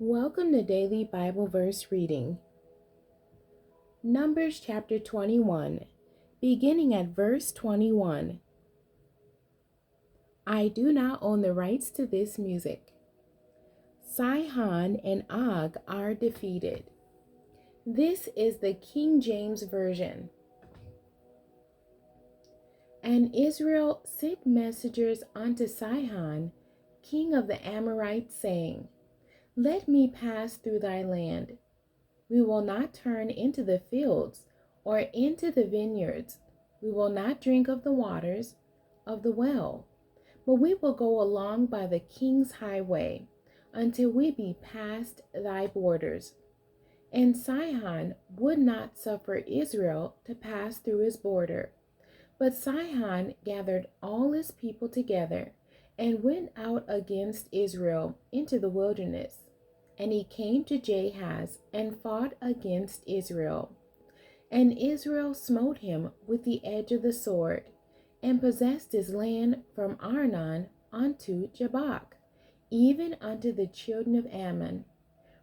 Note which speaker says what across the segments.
Speaker 1: Welcome to Daily Bible Verse Reading. Numbers chapter 21, beginning at verse 21. I do not own the rights to this music. Sihon and Og are defeated. This is the King James Version. And Israel sent messengers unto Sihon, king of the Amorites, saying, Let me pass through thy land. We will not turn into the fields or into the vineyards. We will not drink of the waters of the well, but we will go along by the king's highway until we be past thy borders. And Sihon would not suffer Israel to pass through his border. But Sihon gathered all his people together and went out against Israel into the wilderness. And he came to Jahaz and fought against Israel. And Israel smote him with the edge of the sword, and possessed his land from Arnon unto Jabbok, even unto the children of Ammon.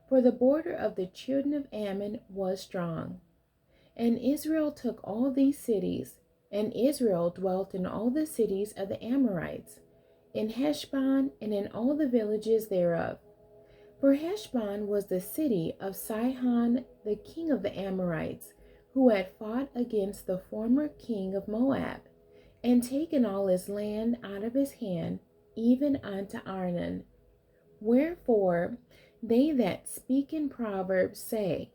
Speaker 1: For the border of the children of Ammon was strong. And Israel took all these cities, and Israel dwelt in all the cities of the Amorites, in Heshbon and in all the villages thereof. For Heshbon was the city of Sihon, the king of the Amorites, who had fought against the former king of Moab, and taken all his land out of his hand, even unto Arnon. Wherefore they that speak in Proverbs say,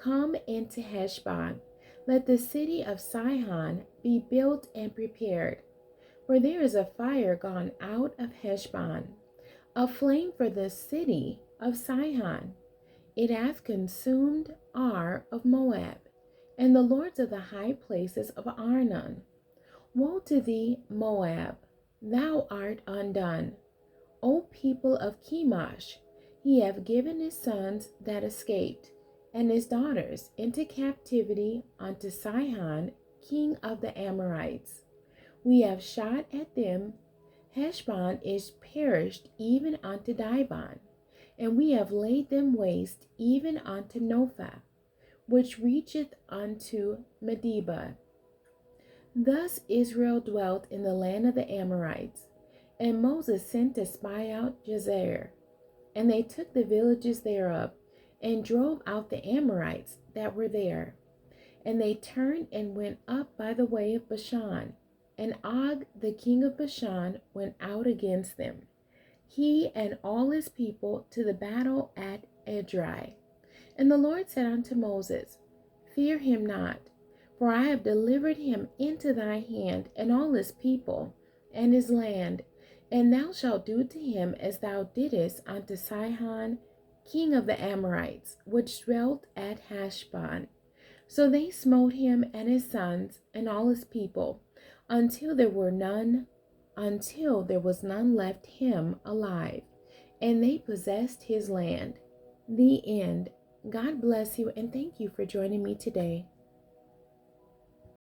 Speaker 1: Come into Heshbon, let the city of Sihon be built and prepared. For there is a fire gone out of Heshbon, a flame for the city of Sihon. It hath consumed Ar of Moab, and the lords of the high places of Arnon. Woe to thee, Moab! Thou art undone. O people of Chemosh, he hath given his sons that escaped, and his daughters into captivity unto Sihon, king of the Amorites. We have shot at them. Heshbon is perished even unto Dibon, and we have laid them waste even unto Nophah, which reacheth unto Medeba. Thus Israel dwelt in the land of the Amorites, and Moses sent to spy out Jazer. And they took the villages thereof, and drove out the Amorites that were there. And they turned and went up by the way of Bashan, and Og the king of Bashan went out against them, he and all his people, to the battle at Edrei. And the Lord said unto Moses, Fear him not, for I have delivered him into thy hand, and all his people, and his land, and thou shalt do to him as thou didst unto Sihon, king of the Amorites, which dwelt at Heshbon. So they smote him and his sons and all his people, until there was none left him alive, and they possessed his land. The end. God bless you, and thank you for joining me today.